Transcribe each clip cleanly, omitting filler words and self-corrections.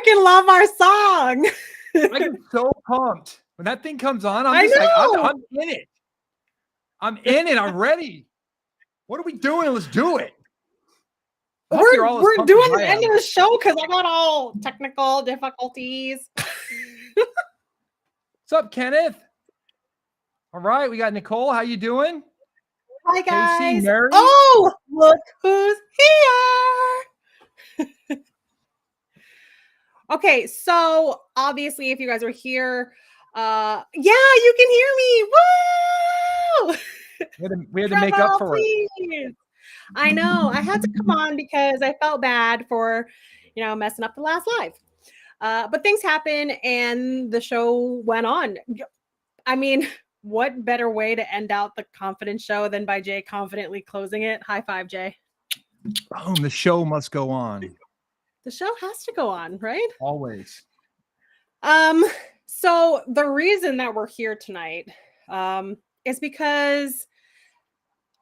freaking love our song. I get so pumped when that thing comes on. I'm I just like, know. I'm in it. I'm in it. I'm ready. What are we doing? Let's do it. I hope you're all as We're pumped doing as the I end am. of the show because I got all technical difficulties. What's up, Kenneth? All right, we got Nicole. How you doing? Hi guys. Casey, Mary. Oh, look who's here. Okay, so obviously if you guys are here, yeah, you can hear me. Woo! We had to make up for it. I know. I had to come on because I felt bad for, messing up the last live. But things happen and the show went on. I mean, what better way to end out the confidence show than by Jay confidently closing it? High five, Jay. Boom, the show must go on. The show has to go on, right? Always. So the reason that we're here tonight is because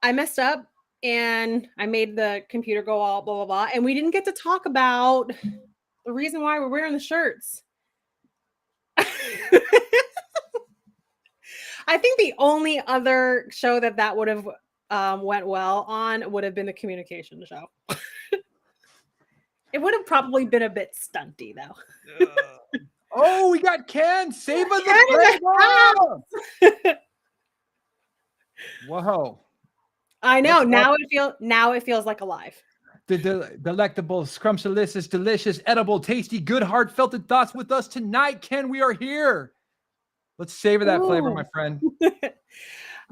I messed up and I made the computer go all blah, blah, blah. And we didn't get to talk about the reason why we're wearing the shirts. I think the only other show that would have went well on would have been the communication show. It would have probably been a bit stunty, though. Oh, we got Ken. Save us the flavor. Whoa. I know. Now it feels like alive. The delectable, scrumptious, delicious, edible, tasty, good, heartfelt thoughts with us tonight. Ken, we are here. Let's savor that flavor, my friend.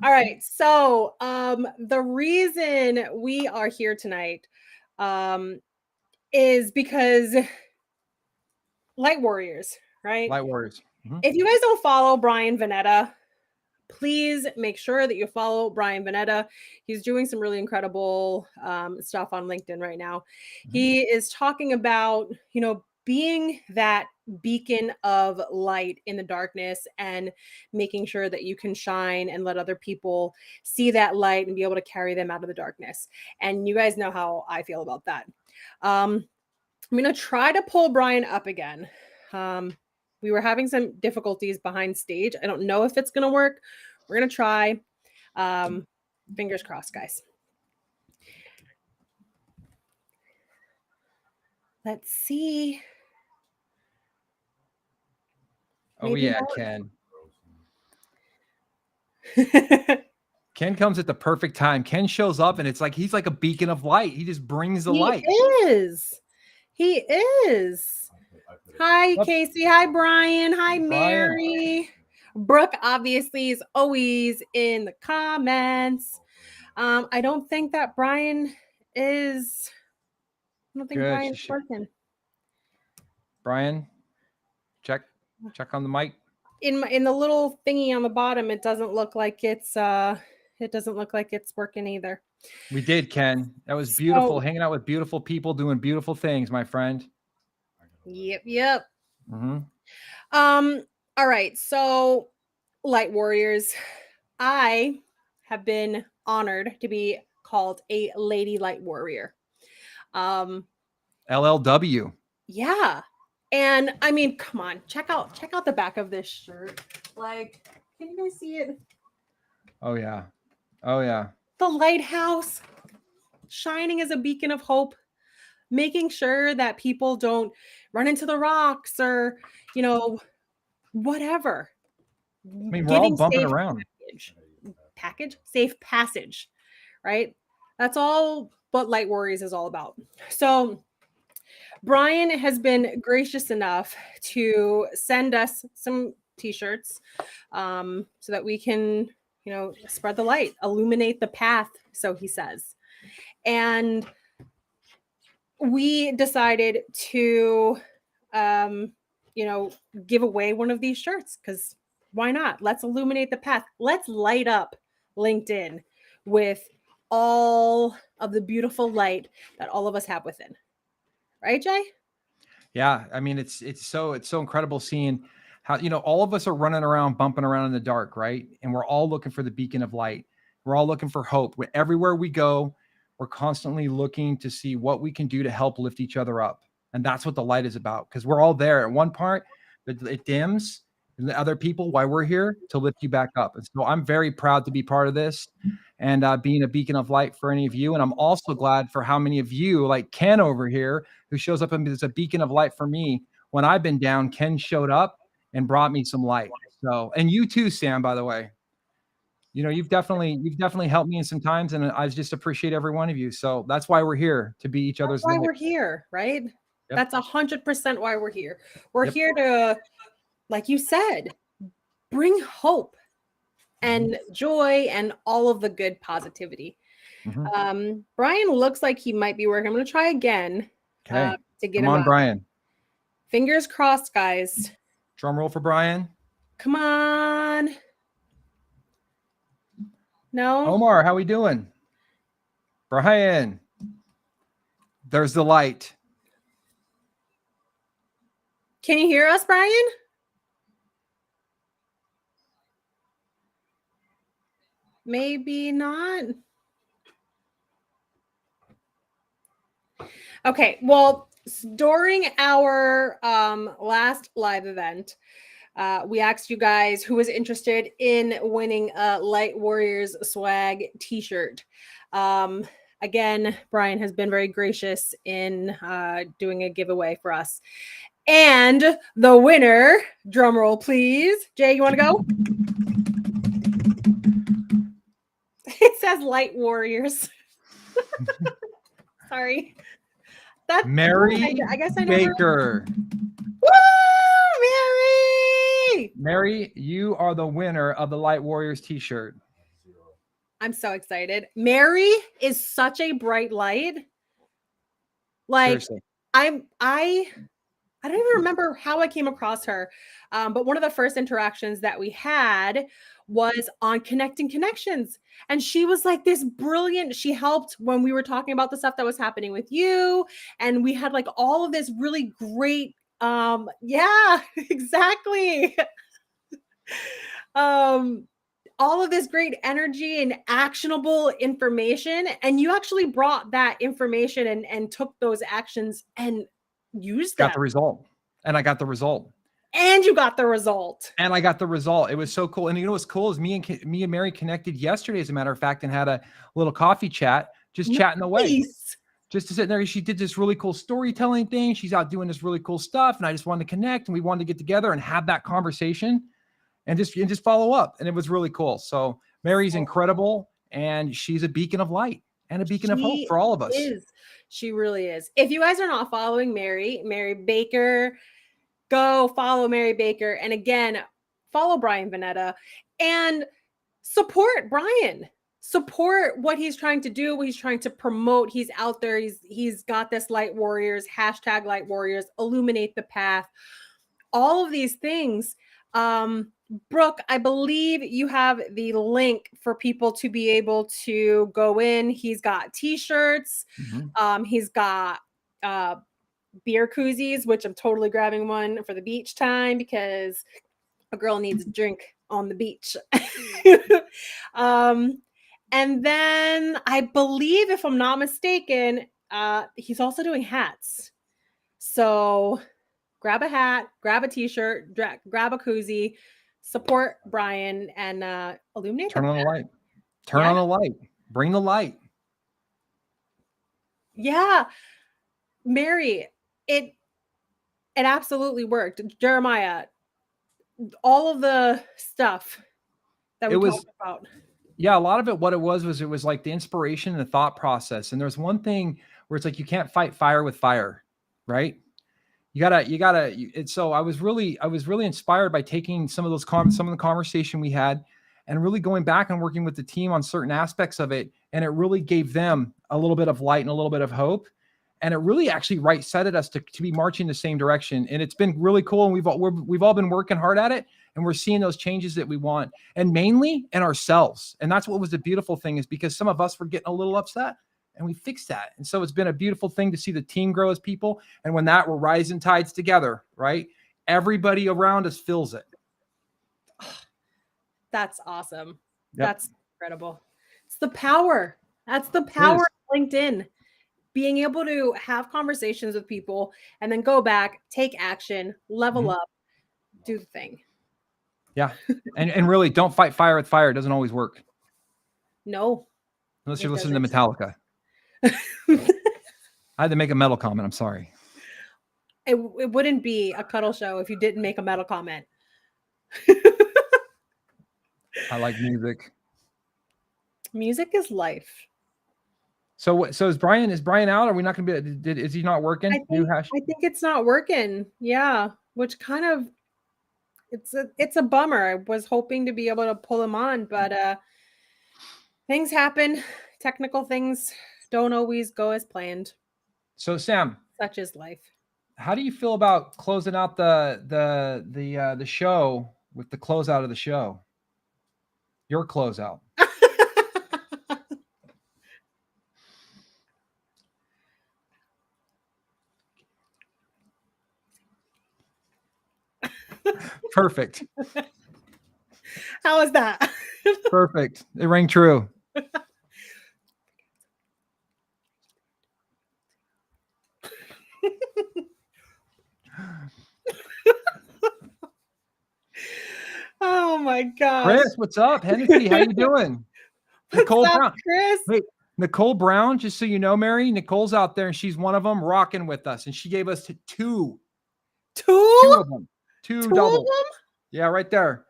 All right. So the reason we are here tonight is because Light Warriors, right? Light Warriors. Mm-hmm. If you guys don't follow Brian Veneta, please make sure that you follow Brian Veneta. He's doing some really incredible stuff on LinkedIn right now. Mm-hmm. He is talking about, being that beacon of light in the darkness and making sure that you can shine and let other people see that light and be able to carry them out of the darkness. And you guys know how I feel about that. I'm going to try to pull Brian up again. We were having some difficulties behind stage. I don't know if it's going to work. We're going to try. Fingers crossed, guys. Let's see. Maybe yeah, Ken. Ken comes at the perfect time. Ken shows up and it's like he's like a beacon of light. He just brings the light. He is. Hi, Casey. Hi, Brian. Hi, Mary. Brooke obviously is always in the comments. I don't think that Brian is. I don't think good. Brian's working. Brian, check on the mic. In the little thingy on the bottom, it doesn't look like it's working either. We did, Ken. That was beautiful. Hanging out with beautiful people, doing beautiful things, my friend. Yep. Mm-hmm. All right. So, Light Warriors, I have been honored to be called a Lady Light Warrior. LLW. Yeah. And I mean, come on, check out the back of this shirt. Like, can you guys see it? Oh yeah. Oh yeah. The lighthouse shining as a beacon of hope, making sure that people don't run into the rocks or, whatever. I mean, we're all bumping around. Safe passage, right? That's all what Light Warriors is all about. So Brian has been gracious enough to send us some t-shirts so that we can, spread the light, illuminate the path, so he says. And we decided to, give away one of these shirts because why not? Let's illuminate the path. Let's light up LinkedIn with all of the beautiful light that all of us have within. Right, Jay? Yeah. I mean, it's so incredible seeing how, all of us are running around, bumping around in the dark, right? And we're all looking for the beacon of light. We're all looking for hope. Everywhere we go, we're constantly looking to see what we can do to help lift each other up. And that's what the light is about, because we're all there at one part, but it dims, and the other people, why we're here, to lift you back up. And so I'm very proud to be part of this and being a beacon of light for any of you. And I'm also glad for how many of you, like Ken over here, who shows up and is a beacon of light for me. When I've been down, Ken showed up and brought me some light. So, and you too, Sam, by the way. You know, you've definitely helped me in some times, and I just appreciate every one of you. So that's why we're here, to be each other's That's why light. we're here, right? Yep. That's 100% why we're here. We're Yep. here to, like you said, bring hope and joy and all of the good positivity. Brian looks like he might be working. I'm going to try again Okay. to get Come him on, up. Brian. Fingers crossed, guys. Drum roll for Brian. Come on. No? Omar, how we doing? Brian. There's the light. Can you hear us, Brian? Maybe not. Okay, well, during our last live event, we asked you guys who was interested in winning a Light Warriors swag t-shirt. Again, Brian has been very gracious in doing a giveaway for us. And the winner, drum roll please. Jay, you want to go? It says Light Warriors. Sorry. That's Mary I guess I Baker. Woo, Mary! Mary, you are the winner of the Light Warriors t-shirt. I'm so excited. Mary is such a bright light. Like, seriously. I don't even remember how I came across her. But one of the first interactions that we had was on Connecting Connections. And she was like this brilliant. She helped when we were talking about the stuff that was happening with you. And we had like all of this really great, yeah, exactly. All of this great energy and actionable information. And you actually brought that information and took those actions and used them. Got the result. And I got the result. And you got the result. And I got the result. It was so cool. And you know what's cool is me and Mary connected yesterday, as a matter of fact, and had a little coffee chat, just chatting away. Just to sit there. She did this really cool storytelling thing. She's out doing this really cool stuff. And I just wanted to connect, and we wanted to get together and have that conversation and just follow up. And it was really cool. So Mary's incredible, and she's a beacon of light and a beacon of hope for all of us. She really is. If you guys are not following Mary Baker, go follow Mary Baker. And again, follow Brian Veneta and support Brian. Support what he's trying to do, what he's trying to promote. He's out there. He's got this Light Warriors, # Light Warriors, illuminate the path. All of these things. Brooke, I believe you have the link for people to be able to go in. He's got t-shirts. He's got beer koozies, which I'm totally grabbing one for the beach time because a girl needs a drink on the beach. And then I believe, if I'm not mistaken, he's also doing hats. So grab a hat, grab a t-shirt, grab a koozie, support Brian, and illuminate. Turn on the light. Turn on the light. Bring the light. Yeah. Mary, it absolutely worked. Jeremiah, all of the stuff that we talked about. Yeah, a lot of it, what it was like the inspiration and the thought process. And there's one thing where it's like, you can't fight fire with fire, right? So I was really inspired by taking some of the conversation we had and really going back and working with the team on certain aspects of it. And it really gave them a little bit of light and a little bit of hope. And it really actually right-sided us to be marching the same direction. And it's been really cool. And we've all been working hard at it. And we're seeing those changes that we want, and mainly in ourselves. And that's what was the beautiful thing, is because some of us were getting a little upset, and we fixed that. And so it's been a beautiful thing to see the team grow as people. And when that, we're rising tides together, right? Everybody around us feels it. That's awesome. Yep. That's incredible. It's the power. That's the power of LinkedIn. being able to have conversations with people and then go back, take action, level up, do the thing. Yeah. And really, don't fight fire with fire. It doesn't always work. No. Unless you're listening to Metallica. I had to make a metal comment. I'm sorry. It wouldn't be a cuddle show if you didn't make a metal comment. I like music. Music is life. So is Brian out? Are we not going to be? Is he not working? I think it's not working. Yeah, which kind of it's a bummer. I was hoping to be able to pull him on, but things happen. Technical things don't always go as planned. So Sam, such is life. How do you feel about closing out the show with the closeout of the show? Your closeout. Perfect. How is that? Perfect. It rang true. Oh my gosh. Chris, what's up? Hennessy, how you doing? Nicole Brown. Chris? Wait, Nicole Brown, just so you know, Mary, Nicole's out there and she's one of them rocking with us. And she gave us two of them. Two double. Of them? Yeah, right there.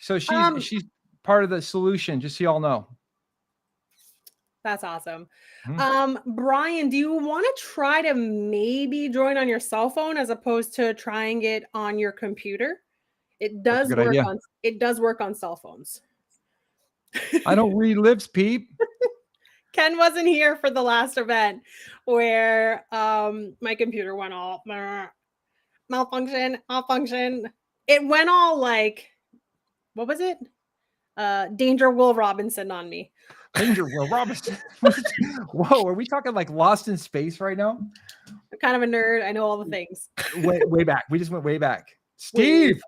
So she's part of the solution, just so y'all know. That's awesome. Brian, do you want to try to maybe join on your cell phone as opposed to trying it on your computer? It does work on cell phones. I don't read lips, Pete. Ken wasn't here for the last event where my computer went all malfunction. It went all like, what was it? Danger Will Robinson on me. Danger Will Robinson. Whoa, are we talking like Lost in Space right now? I'm kind of a nerd. I know all the things. way back. We just went way back. Steve.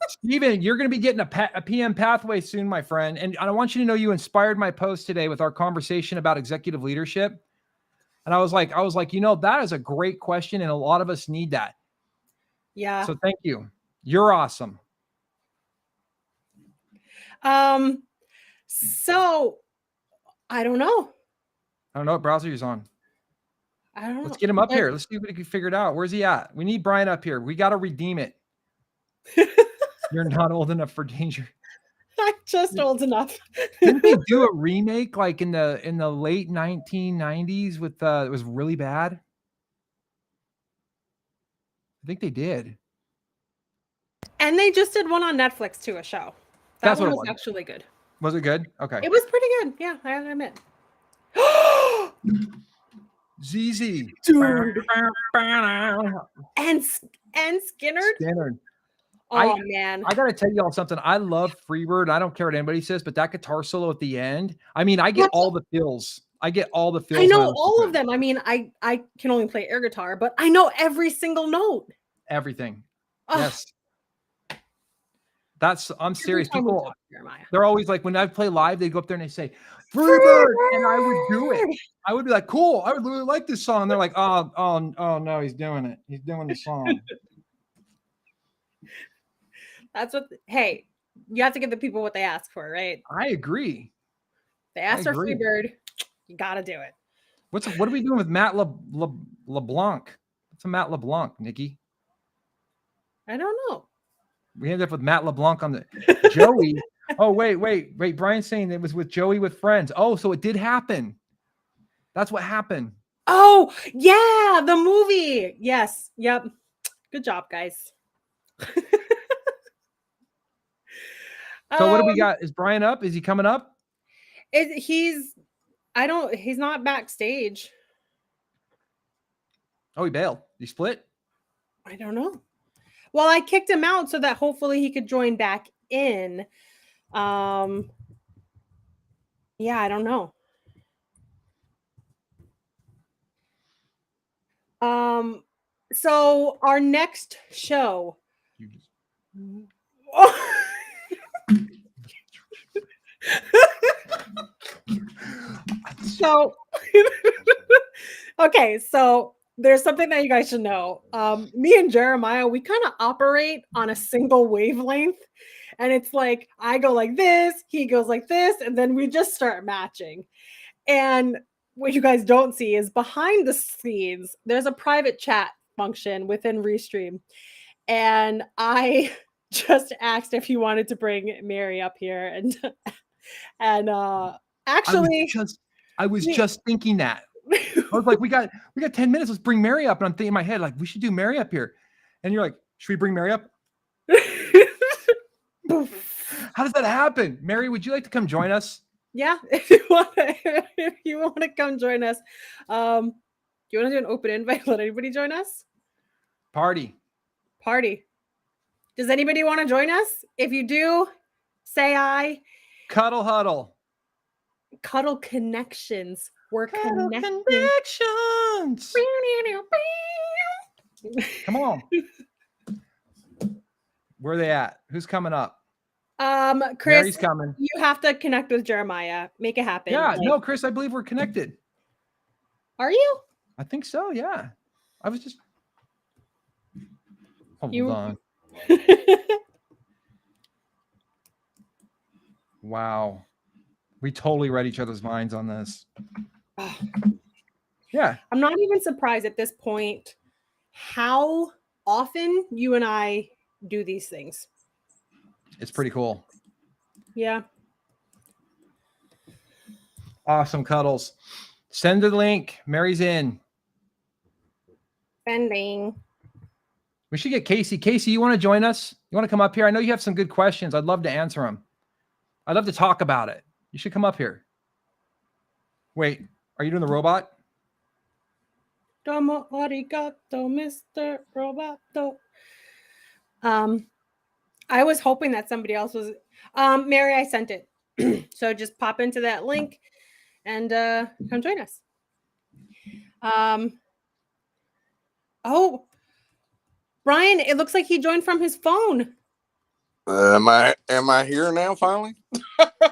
Steven, you're going to be getting a PM pathway soon, my friend. And I want you to know you inspired my post today with our conversation about executive leadership. And I was like, that is a great question. And a lot of us need that. Yeah. So thank you. You're awesome. So I don't know. I don't know what browser he's on. I don't know. Let's get him up here. Let's see if we can figure it out. Where's he at? We need Brian up here. We got to redeem it. You're not old enough for danger. I'm just old enough. Didn't they do a remake like in the late 1990s with it was really bad? I think they did. And they just did one on Netflix too, a show. That one was actually good. Was it good? Okay. It was pretty good. Yeah, I have to admit. ZZ. Dude. And Skinner. Oh man. I gotta tell y'all something. I love Freebird. I don't care what anybody says, but that guitar solo at the end, I mean, I get all the feels. I know all of them. I mean, I can only play air guitar, but I know every single note. Everything. Oh. Yes. I'm serious. People, they're always like, when I play live, they go up there and they say, Freebird, and I would do it. I would be like, cool. I would really like this song. And they're like, oh no, he's doing it. He's doing the song. That's what. Hey, you have to give the people what they ask for, right? I agree. They asked for Freebird. You got to do it. What are we doing with Matt LeBlanc? What's a Matt LeBlanc, Nikki? I don't know. We ended up with Matt LeBlanc on the Joey. Oh, wait. Brian's saying it was with Joey with friends. Oh, so it did happen. That's what happened. Oh, yeah, the movie. Yes. Yep. Good job, guys. So what do we got? Is Brian up? Is he coming up? He's not backstage. Oh, he bailed. He split? I don't know. Well, I kicked him out so that hopefully he could join back in. Yeah, I don't know. So our next show. So, okay, so there's something that you guys should know. Me and Jeremiah, we kind of operate on a single wavelength. And it's like I go like this, he goes like this, and then we just start matching. And what you guys don't see is behind the scenes, there's a private chat function within Restream. And I just asked if he wanted to bring Mary up here and actually I was we- just thinking that. I was like, we got 10 minutes. Let's bring Mary up. And I'm thinking in my head, like, we should do Mary up here. And you're like, should we bring Mary up? How does that happen? Mary, would you like to come join us? Yeah, if you want to come join us. Do you want to do an open invite? Let anybody join us? Party. Does anybody want to join us? If you do, say aye. Cuddle huddle. CUTL Connections. We're Cuddle connecting. connections. Come on. Where are they at? Who's coming up? Chris, Mary's coming. you have to connect with Jeremiah. Make it happen. Yeah, no, Chris, I believe we're connected. Are you? I think so, yeah. I was just... Hold on. Wow. We totally read each other's minds on this. Yeah. I'm not even surprised at this point how often you and I do these things. It's pretty cool. Yeah. Awesome, Cuddles. Send the link. Mary's in. Sending. We should get Casey. Casey, you want to join us? You want to come up here? I know you have some good questions. I'd love to answer them. I'd love to talk about it. You should come up here. Wait, are you doing the robot? Domo arigato, Mr. Roboto. I was hoping that somebody else was Mary, I sent it. So just pop into that link and come join us. Oh, Brian, it looks like he joined from his phone. Am I here now finally?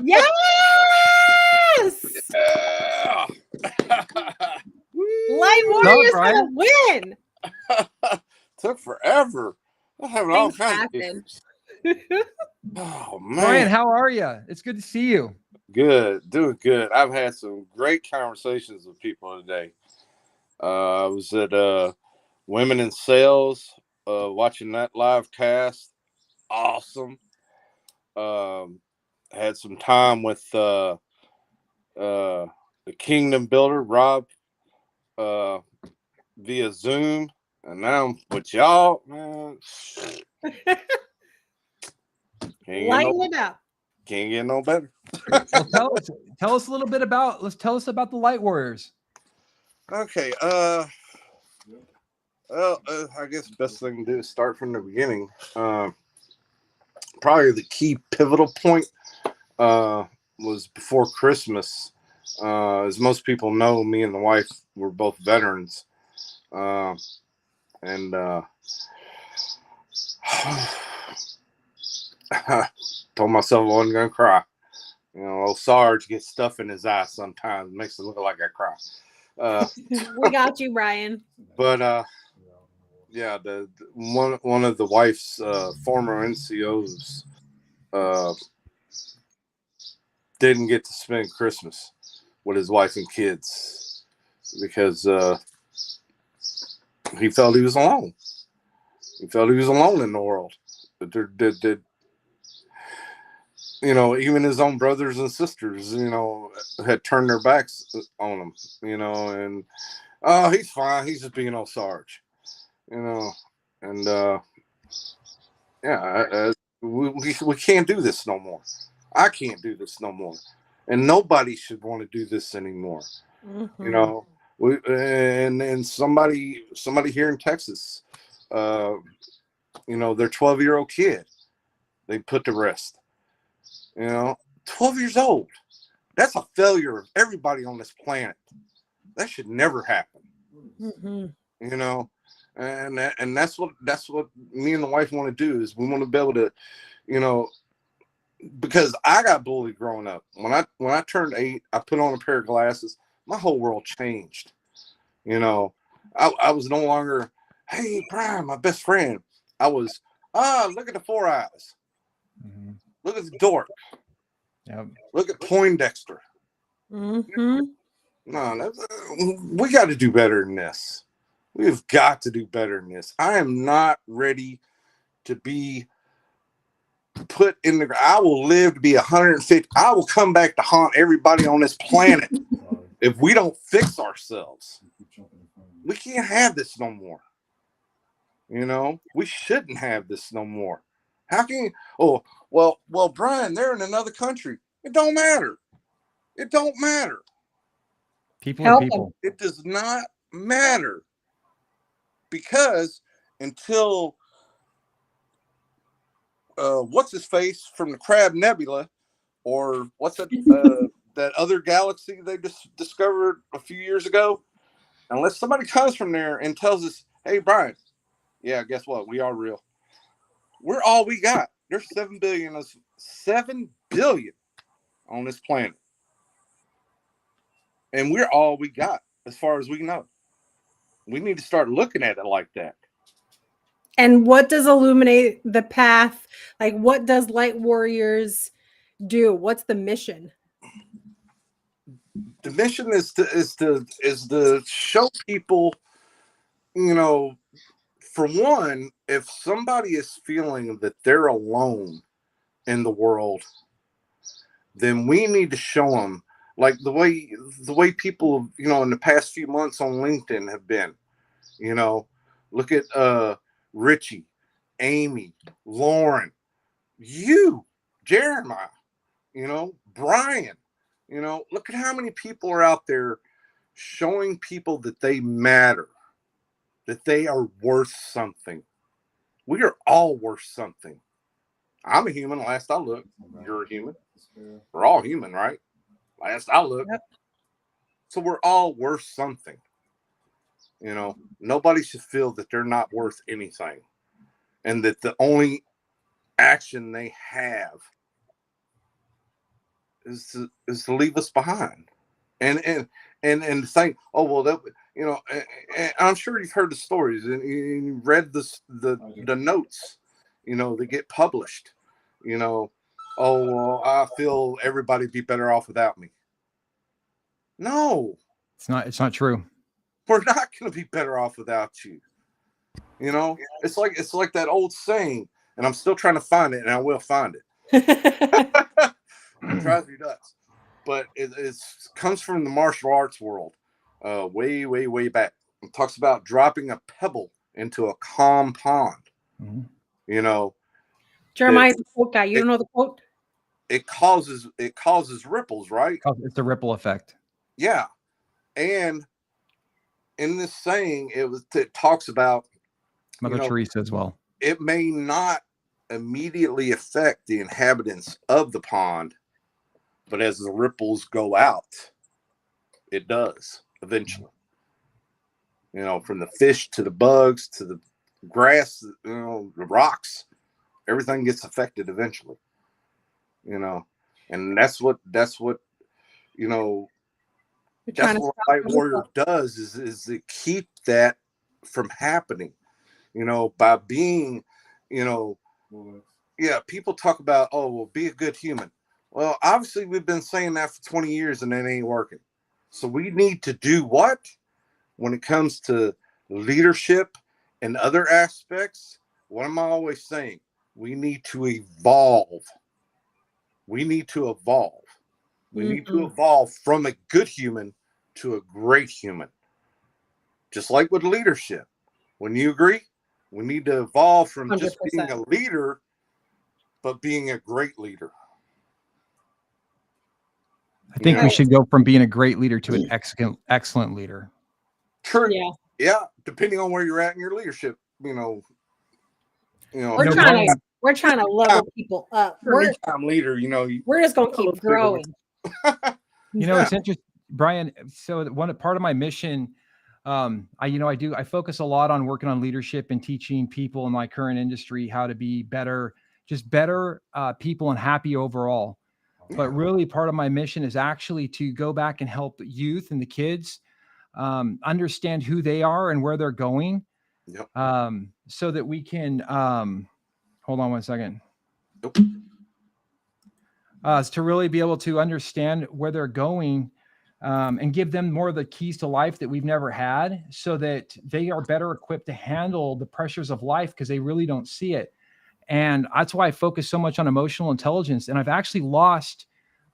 Yes! Yeah. Light Warrior's gonna win. Took forever. I'm having all kinds of issues. Oh man. Brian, how are you? It's good to see you. Good, doing good. I've had some great conversations with people today. I was at Women in Sales, watching that live cast. Awesome. Had some time with the Kingdom Builder, Rob, via Zoom, and now I'm with y'all, man. Lighten it up. Can't get no better. Well, tell us a little bit about. Tell us about the Light Warriors. Okay. Well, I guess the best thing to do is start from the beginning. Probably the key pivotal point was before Christmas. As most people know, me and the wife were both veterans, and told myself I wasn't gonna cry. You know, old Sarge gets stuff in his eyes sometimes, makes it look like I cry. We got you, Brian. But yeah, the one of the wife's former NCOs didn't get to spend Christmas with his wife and kids because he felt he was alone. He felt he was alone in the world. That you know, even his own brothers and sisters, you know, had turned their backs on him, you know, and he's fine. He's just being old Sarge, you know, and yeah, we can't do this no more. I can't do this no more, and nobody should want to do this anymore. Mm-hmm. You know, and somebody here in Texas, you know, their 12-year-old kid, they put to rest. You know, 12 years old. That's a failure of everybody on this planet. That should never happen. Mm-hmm. You know, and that's what me and the wife want to do is we want to be able to, you know, because I got bullied growing up. When I turned 8, I put on a pair of glasses. my whole world changed. You know, I was no longer, hey, Brian, my best friend. I was, look at the four eyes. Mm-hmm. Look at the dork. Yep. Look at Poindexter. Mm-hmm. No, we got to do better than this. We've got to do better than this. I am not ready to be put in the. I will live to be 150. I will come back to haunt everybody on this planet if we don't fix ourselves. We can't have this no more. You know, we shouldn't have this no more. How can you? Oh, well, Brian, they're in another country. It don't matter. It don't matter. People are people. It does not matter, because until what's his face from the Crab Nebula, or what's that that other galaxy they just discovered a few years ago, unless somebody comes from there and tells us, hey, Brian, yeah, guess what? We are real. We're all we got. There's 7 billion on this planet. And we're all we got as far as we know. We need to start looking at it like that. And what does illuminate the path? Like, what does Light Warriors do? What's the mission? The mission is to show people, you know, for one, if somebody is feeling that they're alone in the world, then we need to show them, like the way people, you know, in the past few months on LinkedIn have been. You know, look at Richie, Amy, Lauren, you, Jeremiah, you know, Brian, you know, look at how many people are out there showing people that they matter, that they are worth something. We are all worth something. I'm a human. Last I looked, you're a human. We're all human, right? Last I looked. Yep. So we're all worth something. You know, nobody should feel that they're not worth anything, and that the only action they have is to leave us behind. And saying, oh well, that, you know, and I'm sure you've heard the stories and you read the notes, you know, that get published. You know, oh well, I feel everybody'd be better off without me. No, It's not true. we're not going to be better off without you. You know, it's like that old saying, and I'm still trying to find it, and I will find it. It drives me nuts, but it comes from the martial arts world, way back. It talks about dropping a pebble into a calm pond. Mm-hmm. You know, Jeremiah's a quote guy. You don't know the quote? It causes ripples, right? It's the ripple effect. Yeah, and in this saying, it talks about Mother Teresa as well. It may not immediately affect the inhabitants of the pond, but as the ripples go out, it does eventually. You know, from the fish to the bugs to the grass, you know, the rocks, everything gets affected eventually. You know, and that's what you know. That's what Light Warrior does is to keep that from happening. You know, by being, you know, yeah, people talk about, oh, well, be a good human. Well, obviously we've been saying that for 20 years and it ain't working. So we need to do what? When it comes to leadership and other aspects, what am I always saying? We need to evolve. We need to evolve. We need to evolve from a good human to a great human. Just like with leadership. Wouldn't you agree? We need to evolve from 100%. Just being a leader, but being a great leader. I think we should go from being a great leader to an excellent leader. True. Yeah. Depending on where you're at in your leadership, you know. We're trying to level people up. We're a time leader, you know. We're just gonna keep growing. You know, it's interesting, Brian. So part of my mission, I focus a lot on working on leadership and teaching people in my current industry how to be better people and happy overall. But really part of my mission is actually to go back and help youth and the kids understand who they are and where they're going. Yep. So that we can, hold on one second. Nope. Is to really be able to understand where they're going and give them more of the keys to life that we've never had, so that they are better equipped to handle the pressures of life, because they really don't see it. And that's why I focus so much on emotional intelligence. And I've actually lost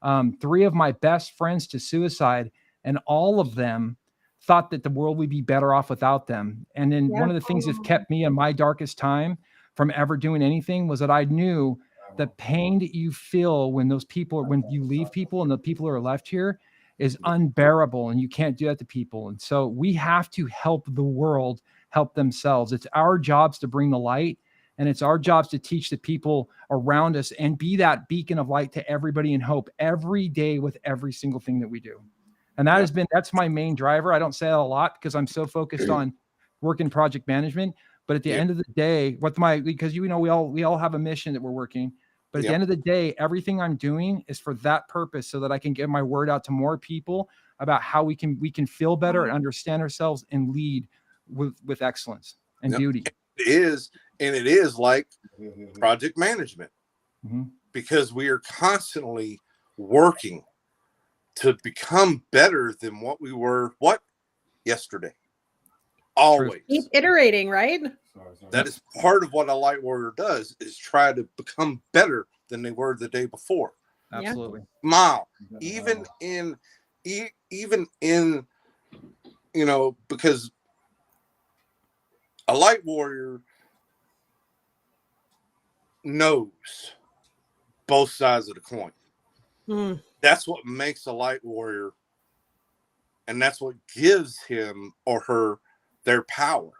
3 of my best friends to suicide, and all of them thought that the world would be better off without them. And then one of the things that kept me in my darkest time from ever doing anything was that I knew the pain that you feel when when you leave people and the people who are left here is unbearable, and you can't do that to people. And so we have to help the world help themselves. It's our jobs to bring the light, and it's our jobs to teach the people around us and be that beacon of light to everybody and hope every day with every single thing that we do. And that's my main driver. I don't say that a lot because I'm so focused on work in project management. But at the end of the day, because we all have a mission that we're working. But at the end of the day, everything I'm doing is for that purpose, so that I can get my word out to more people about how we can feel better and understand ourselves and lead with excellence and beauty. It is like project management, because we are constantly working to become better than what we were yesterday. Always keep iterating, right? That is part of what a light warrior does, is try to become better than they were the day before. Absolutely. Smile, even in because a light warrior knows both sides of the coin. That's what makes a light warrior, and that's what gives him or her their power,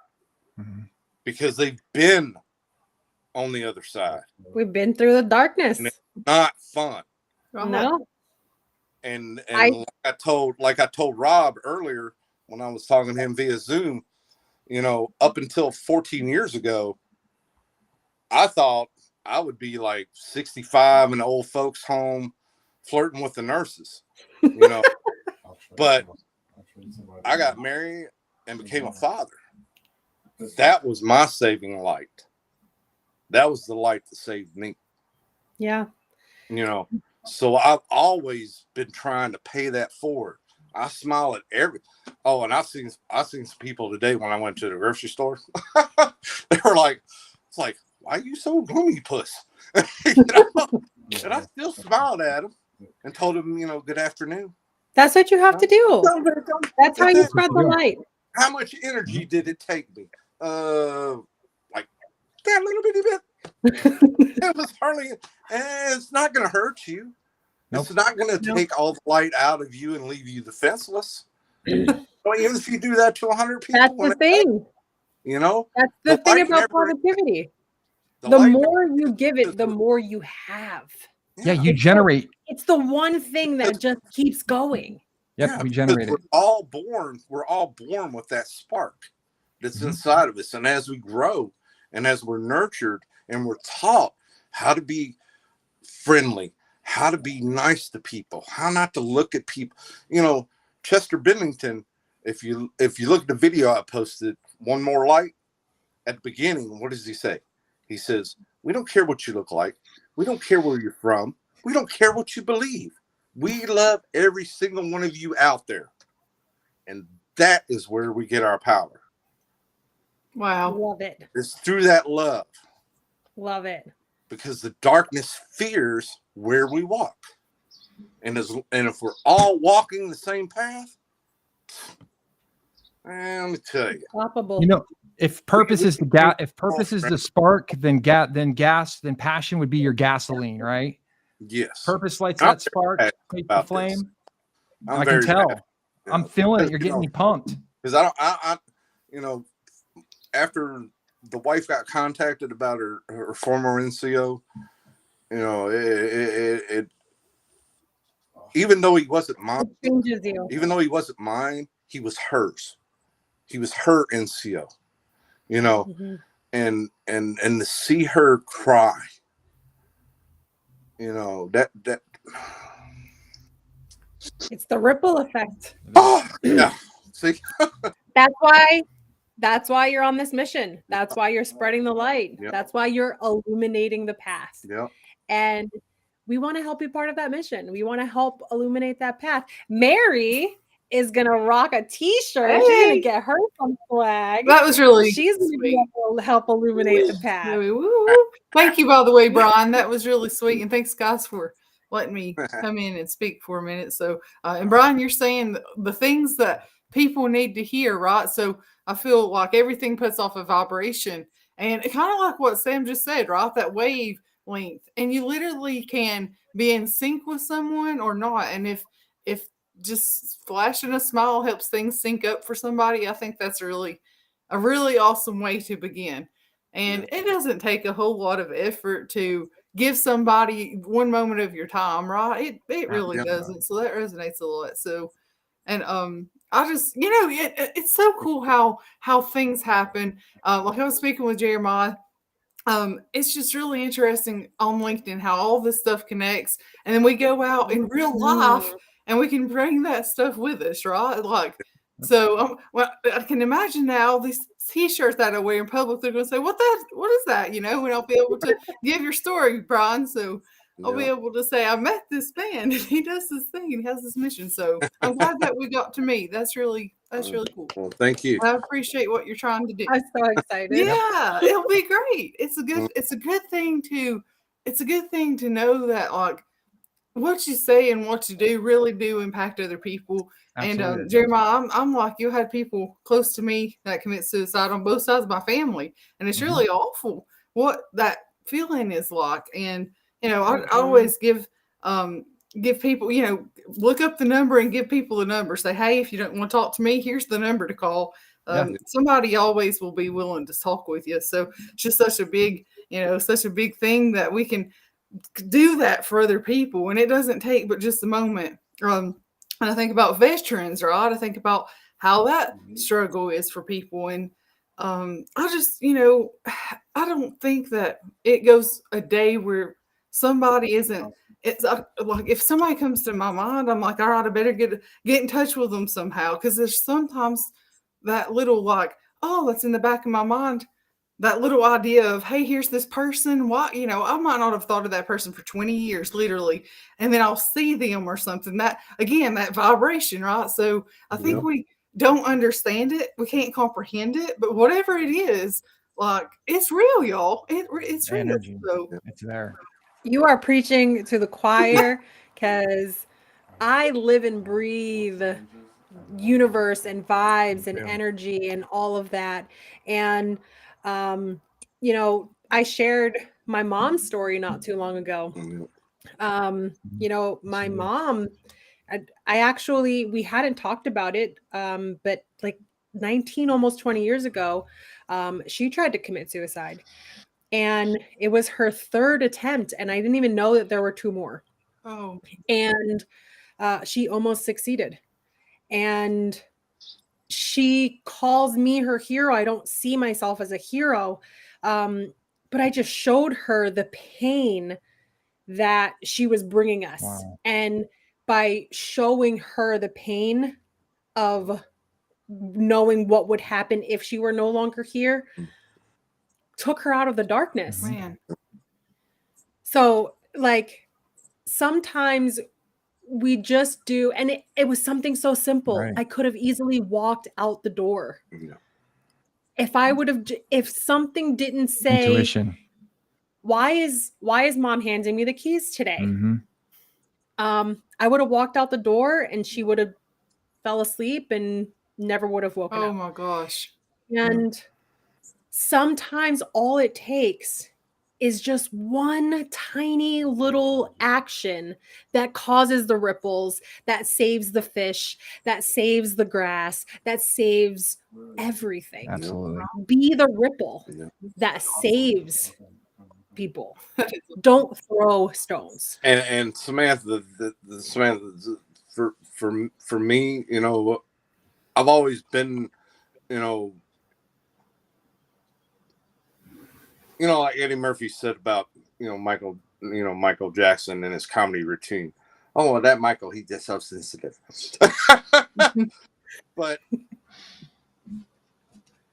because they've been on the other side. We've been through the darkness. And it's not fun. No. And like I told Rob earlier when I was talking to him via Zoom, up until 14 years ago, I thought I would be like 65 in an old folks home flirting with the nurses, but I got married and became a father. That was my saving light. That was the light that saved me. Yeah. So I've always been trying to pay that forward. I smile at and I seen some people today when I went to the grocery store. They were like, it's like, why are you so gloomy, puss? And I still smiled at them and told them, good afternoon. That's what you have to do. That's how you spread the light. How much energy did it take me? Like that little bitty bit. It was hardly, and it's not going to hurt you. Nope. It's not going to take all the light out of you and leave you defenseless. Even if you do that to 100 people. That's the thing. That's the thing about positivity. The more you give it, the more you have. Yeah, you generate. It's the one thing that just keeps going. Yep, we generate it. We're all born with that spark that's inside of us. And as we grow and as we're nurtured and we're taught how to be friendly, how to be nice to people, how not to look at people. Chester Bennington, if you look at the video I posted, One More Light, at the beginning, what does he say? He says, we don't care what you look like. We don't care where you're from. We don't care what you believe. We love every single one of you out there. And that is where we get our power. Wow. Love it. It's through that love. Love it. Because the darkness fears where we walk. And if we're all walking the same path, let me tell you. Unstoppable. If purpose is the spark, then passion would be your gasoline, right? Yes. Purpose lights that spark, lights the flame. I can tell. I'm feeling it. You're getting me pumped. Because after the wife got contacted about her former NCO, it even though he wasn't mine, he was hers. He was her NCO, and to see her cry You know, that It's the ripple effect. oh yeah. See, That's why you're on this mission. That's why you're spreading the light. Yep. That's why you're illuminating the path. yeah. And we want to help be part of that mission. We want to help illuminate that path. Mary is gonna rock a t-shirt. She's gonna Hey. get her some swag. That was really She's gonna be sweet. able to help illuminate the path. Woo, woo, woo. Thank you, by the way, Brian. That was really sweet. And thanks, guys, for letting me come in and speak for a minute. So, and Brian, you're saying the things that people need to hear, right? So I feel like everything puts off a vibration. And kind of like what Sam just said, right? That wave length. And you literally can be in sync with someone or not. And if just flashing a smile helps things sync up for somebody, I think that's a really awesome way to begin. And it doesn't take a whole lot of effort to give somebody one moment of your time, right? It really Yeah. doesn't. So that resonates a lot. So, and I just, it's so cool how things happen. Like I was speaking with Jeremiah. It's just really interesting on LinkedIn how all this stuff connects, and then we go out in real life and we can bring that stuff with us, right? Like, so well, I can imagine now these t-shirts that I wear in public, they're going to say, what is that? And I'll be able to give your story, Brian. So I'll be able to say, I met this man and he does this thing and he has this mission. So I'm glad that we got to meet. That's really cool. Well, thank you. I appreciate what you're trying to do. I'm so excited. Yeah, it'll be great. It's a good thing to know that like what you say and what you do really do impact other people. Absolutely. And Jeremiah, I'm like you had people close to me that commit suicide on both sides of my family, and it's really awful what that feeling is like. And I always give people, look up the number and give people the number. Say, hey, if you don't want to talk to me, here's the number to call. Somebody always will be willing to talk with you. So it's just such a big thing that we can do that for other people. And it doesn't take but just a moment. And I think about veterans, right? I think about how that struggle is for people. And I just, I don't think that it goes a day where somebody isn't. It's like if somebody comes to my mind, I'm like, all right, I better get in touch with them somehow, because there's sometimes that little like, oh, that's in the back of my mind, that little idea of, hey, here's this person. Why, I might not have thought of that person for 20 years, literally, and then I'll see them or something. That again, that vibration, right? So I think we don't understand it, we can't comprehend it, but whatever it is, like it's real, y'all. It's real. Energy. So It's there. You are preaching to the choir, because I live and breathe universe and vibes and energy and all of that. And I shared my mom's story not too long ago. My mom, I actually, we hadn't talked about it, but like 19, almost 20 years ago, she tried to commit suicide. And it was her third attempt, and I didn't even know that there were two more. oh, And she almost succeeded. And she calls me her hero. I don't see myself as a hero, but I just showed her the pain that she was bringing us. Wow. And by showing her the pain of knowing what would happen if she were no longer here, took her out of the darkness. man. So like sometimes we just do, and it was something so simple. Right. I could have easily walked out the door. Yeah. If something didn't say, Intuition. why is mom handing me the keys today? Mm-hmm. I would have walked out the door and she would have fell asleep and never would have woken Oh up. my gosh. And sometimes all it takes is just one tiny little action that causes the ripples, that saves the fish, that saves the grass, that saves everything. Absolutely. Be the ripple that saves people. Don't throw stones. And Samantha, Samantha, for me, I've always been, like Eddie Murphy said about, Michael Michael Jackson and his comedy routine. Oh, well, that Michael, he gets so sensitive. But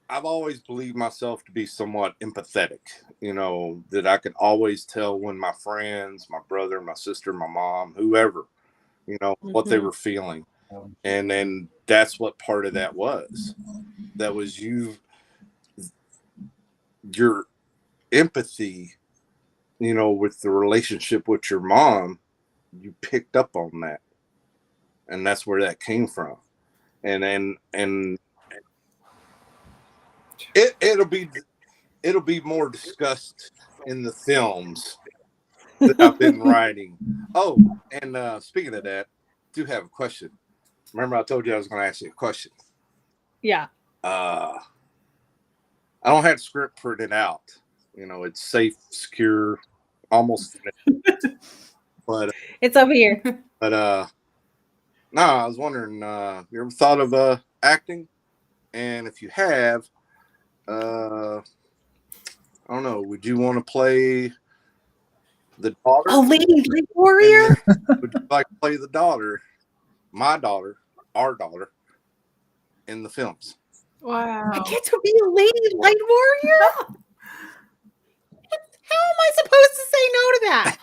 I've always believed myself to be somewhat empathetic, that I could always tell when my friends, my brother, my sister, my mom, whoever, what they were feeling. And then that's what part of that was. That was your empathy, with the relationship with your mom, you picked up on that. And that's where that came from. And it'll be more discussed in the films that I've been writing. Oh, and speaking of that, I do have a question. Remember I told you I was going to ask you a question? Yeah. I don't have the script printed out. It's safe, secure, almost finished. But it's over here. But no, I was wondering, you ever thought of acting? And if you have, I don't know, would you want to play the daughter? A lady warrior? Would you like to play the daughter, my daughter, our daughter, in the films? Wow. I get to be a lady light warrior? How am I supposed to say no to that?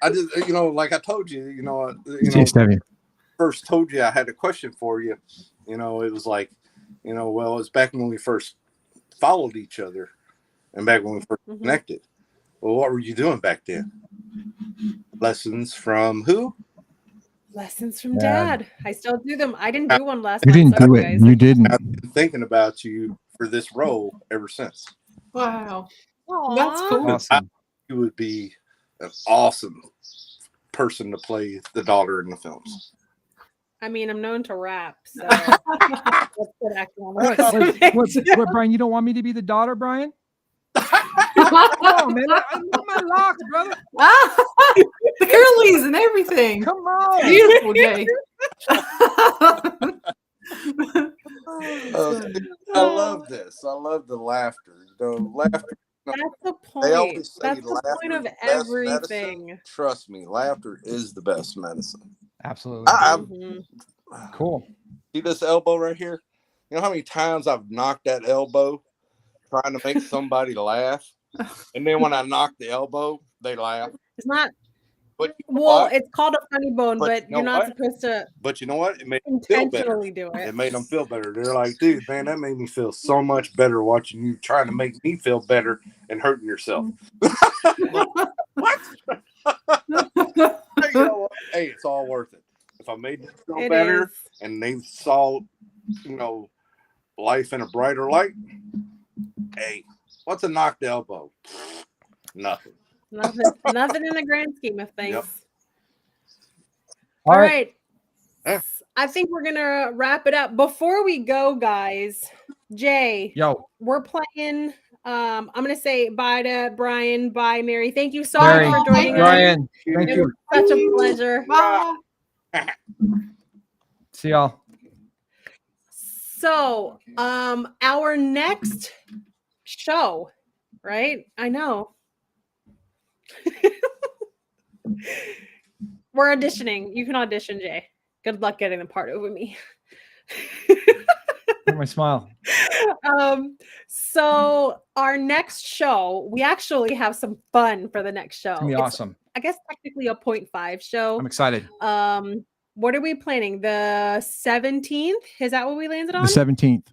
I just, like I told you, first told you I had a question for you. It was like, well, it's back when we first followed each other and back when we first connected. Well, what were you doing back then? Lessons from who? Lessons from Dad. I still do them. I didn't do one last You month. didn't do it. Guys. You didn't. I've been thinking about you for this role ever since. Wow. Aww. That's cool. Awesome. You would be an awesome person to play the daughter in the films. I mean, I'm known to rap, so let's put acting on the resume. What, Brian? You don't want me to be the daughter, Brian? Come on, man! I love my locks, brother. The curlies and everything. Come on, beautiful, Jay. I love this. I love the laughter. Laughter. That's the They always point. say That's the point of everything. medicine. Trust me, laughter is the best medicine. Absolutely. Cool. See this elbow right here? You know how many times I've knocked that elbow trying to make somebody laugh? And then when I knock the elbow, they laugh. It's not. But it's called a funny bone, but you're not supposed to. But you know what? It made them intentionally do it. It made them feel better. They're like, dude, man, that made me feel so much better watching you trying to make me feel better and hurting yourself. What? Hey, it's all worth it. If I made them feel better and they saw, life in a brighter light, hey, what's a knocked elbow? Nothing. Nothing in the grand scheme of things. Yep. All right. I think we're gonna wrap it up. Before we go, guys, Jay, we're playing. I'm gonna say bye to Brian. Bye, Mary. Thank you so much for joining us. Brian, thank you. Such a pleasure. Bye. See y'all. So, our next show, right? I know. We're auditioning. You can audition, Jay. Good luck getting the part over me. Look at my smile. So our next show, we actually have some fun for the next show. It's gonna be awesome. I guess technically a 0.5 show. I'm excited. What are we planning? The 17th? Is that what we landed on? The 17th.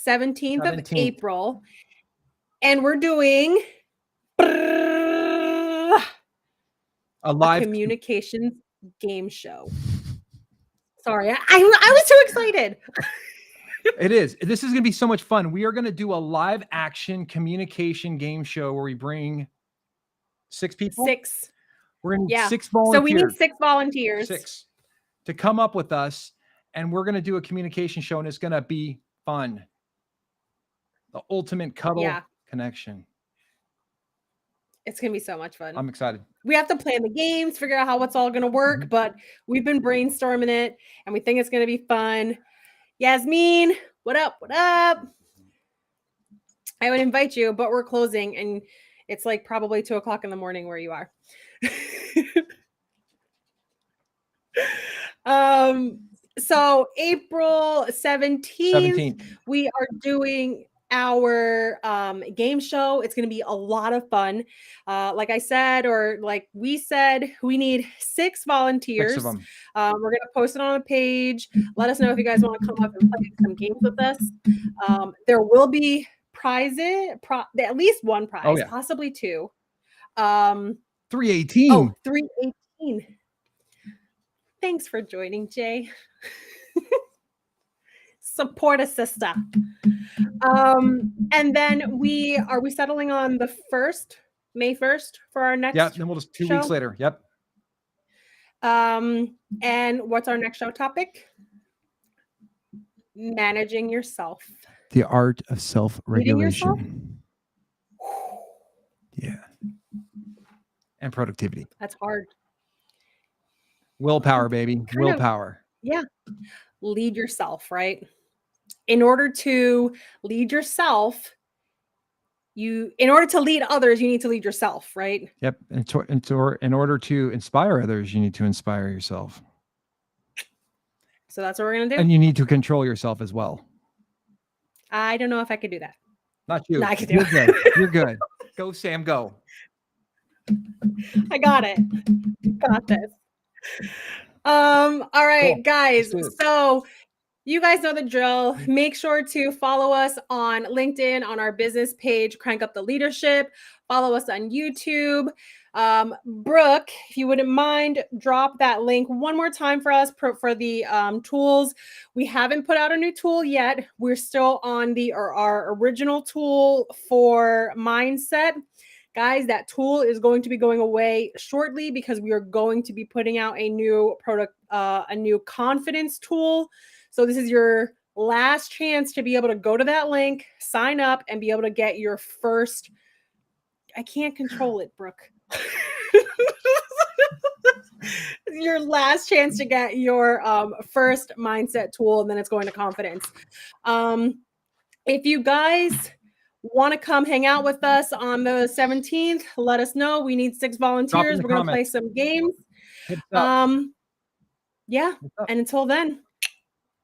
17th of April. And we're doing a live communications game show. Sorry, I was too excited. It is. This is going to be so much fun. We are going to do a live action communication game show where we bring 6 people. 6. We're going to need 6 volunteers. So we need 6 volunteers. 6 to come up with us, and we're going to do a communication show, and it's going to be fun. The ultimate cuddle connection. It's going to be so much fun. I'm excited. We have to plan the games, figure out how it's all going to work, but we've been brainstorming it, and we think it's going to be fun. Yasmin, what up? What up? I would invite you, but we're closing, and It's like probably 2:00 in the morning where you are. So April 17th, 17th. we are doing our game show. It's going to be a lot of fun. Like I said, or like we said, we need 6 volunteers. 6 of them. We're going to post it on a page. Let us know if you guys want to come up and play some games with us. There will be prizes, at least one prize, Oh, yeah. possibly 2. 318. Oh, 318. Thanks for joining, Jay. Support a sister. And then we settling on the 1st, May 1st for our next Yeah, then we'll just 2 weeks show? later. Yep. And what's our next show topic? Managing yourself. The art of Leading self-regulation. Yeah. And productivity. That's hard. Willpower, baby. Willpower. Yeah. Lead yourself, right? In order to lead yourself, in order to lead others, you need to lead yourself, right? Yep. In order to inspire others, you need to inspire yourself. So that's what we're going to do. And you need to control yourself as well. I don't know if I could do that. Not you. No, I can do You're it. good. You're good. Go, Sam, go. I got it. Got this. All right, Cool. guys. Let's do it. So you guys know the drill. Make sure to follow us on LinkedIn on our business page, Crank Up the Leadership. Follow us on YouTube. Brooke, if you wouldn't mind, drop that link one more time for us for the tools. We haven't put out a new tool yet. We're still on our original tool for mindset. Guys, that tool is going to be going away shortly because we are going to be putting out a new product, a new confidence tool. So this is your last chance to be able to go to that link, sign up, and be able to get your first. I can't control it, Brooke. Your last chance to get your first mindset tool, and then it's going to confidence. If you guys want to come hang out with us on the 17th, let us know. We need 6 volunteers. We're going to play some games. Yeah. And until then,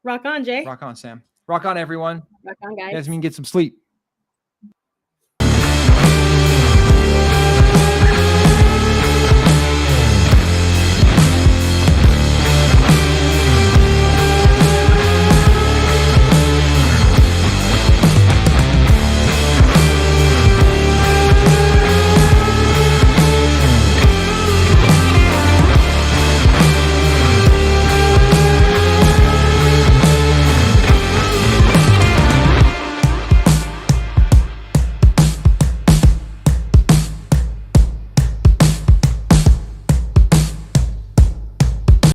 rock on, Jay. Rock on, Sam. Rock on, everyone. Rock on, guys. Yasmin, get some sleep.